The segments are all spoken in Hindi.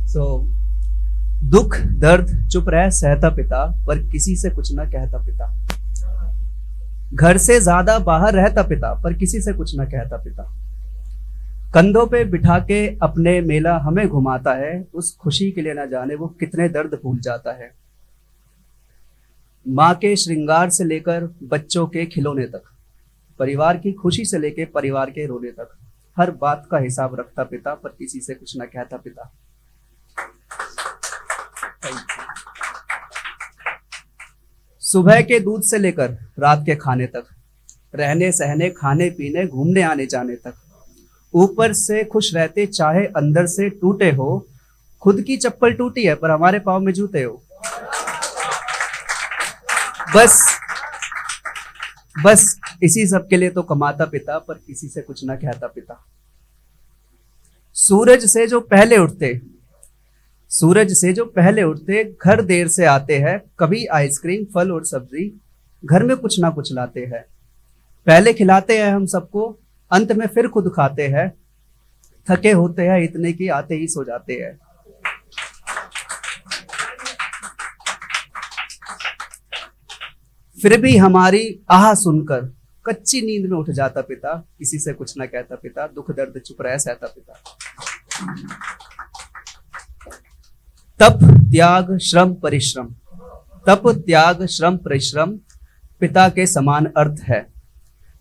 सो दुख दर्द चुप रह सहता पिता, पर किसी से कुछ ना कहता पिता। घर से ज्यादा बाहर रहता पिता, पर किसी से कुछ ना कहता पिता। कंधों पे बिठा के अपने मेला हमें घुमाता है, उस खुशी के लिए ना जाने वो कितने दर्द भूल जाता है। माँ के श्रृंगार से लेकर बच्चों के खिलौने तक, परिवार की खुशी से लेकर परिवार के रोने तक, हर बात का हिसाब रखता पिता, पर किसी से कुछ ना कहता पिता। सुबह के दूध से लेकर रात के खाने तक, रहने सहने खाने पीने घूमने आने जाने तक, ऊपर से खुश रहते चाहे अंदर से टूटे हो। खुद की चप्पल टूटी है पर हमारे पाँव में जूते हो। बस इसी सब के लिए तो कमाता पिता, पर किसी से कुछ ना कहता पिता। सूरज से जो पहले उठते घर देर से आते हैं, कभी आइसक्रीम फल और सब्जी घर में कुछ ना कुछ लाते हैं। पहले खिलाते हैं हम सबको, अंत में फिर खुद खाते हैं। थके होते हैं इतने कि आते ही सो जाते हैं। फिर भी हमारी आह सुनकर कच्ची नींद में उठ जाता पिता, किसी से कुछ ना कहता पिता। दुख दर्द चुप रह सहता पिता। तप त्याग श्रम परिश्रम पिता के समान अर्थ है।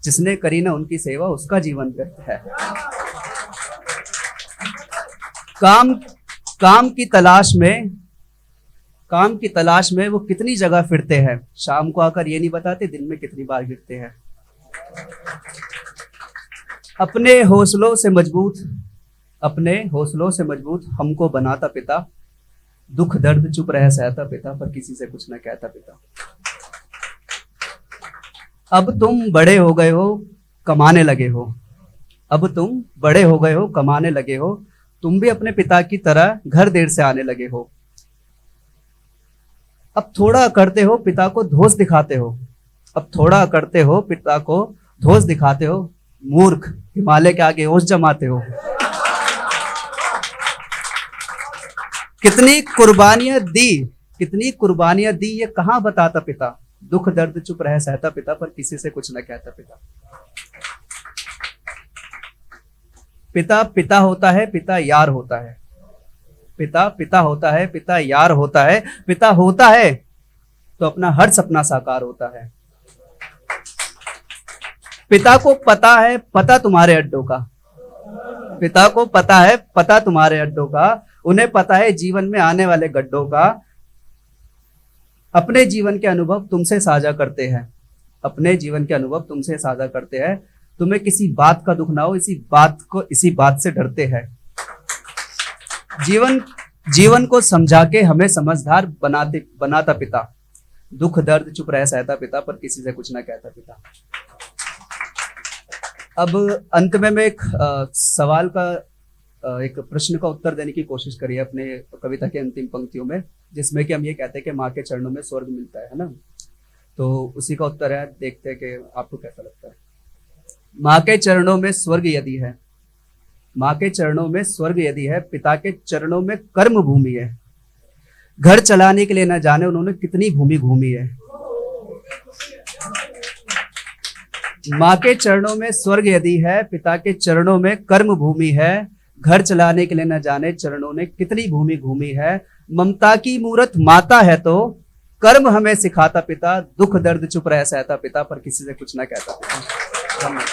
जिसने करी ना उनकी सेवा उसका जीवन व्यर्थ है। काम की तलाश में वो कितनी जगह फिरते हैं, शाम को आकर ये नहीं बताते दिन में कितनी बार गिरते हैं। अपने हौसलों से मजबूत हमको बनाता पिता। दुख दर्द चुप रह सहता पिता, पर किसी से कुछ ना कहता पिता। अब तुम बड़े हो गए हो कमाने लगे हो, तुम भी अपने पिता की तरह घर देर से आने लगे हो। अब थोड़ा करते हो पिता को धोस दिखाते हो। मूर्ख हिमालय के आगे ओस जमाते हो। कितनी कुर्बानियां दी ये कहां बताता पिता। दुख दर्द चुप रह सहता पिता, पर किसी से कुछ न कहता पिता। पिता होता है, पिता यार होता है। पिता होता है, पिता यार होता है। पिता होता है तो अपना हर सपना साकार होता है। पिता को पता है पता तुम्हारे अड्डों का। उन्हें पता है जीवन में आने वाले गड्ढों का। अपने जीवन के अनुभव तुमसे साझा करते हैं। तुम्हें किसी बात का दुख ना हो, इसी बात से डरते हैं। जीवन को समझा के हमें समझदार बनाता पिता। दुख दर्द चुप रह सहता पिता, पर किसी से कुछ ना कहता पिता। अब अंत में मैं एक सवाल का एक प्रश्न का उत्तर देने की कोशिश करी है अपने कविता के अंतिम पंक्तियों में, जिसमें कि हम ये कहते हैं कि माँ के चरणों में स्वर्ग मिलता है ना। तो उसी का उत्तर है, देखते हैं कि आपको कैसा लगता है। माँ के चरणों में स्वर्ग यदि है, पिता के चरणों में कर्म भूमि है। घर चलाने के लिए न जाने उन्होंने कितनी भूमि घूमी है। माँ के चरणों में स्वर्ग यदि है, पिता के चरणों में कर्म भूमि है। घर चलाने के लिए न जाने चरणों ने कितनी भूमि घूमी है। ममता की मूरत माता है तो कर्म हमें सिखाता पिता। दुख दर्द चुप रह सहता पिता, पर किसी से कुछ ना कहता पिता। धन्यवाद।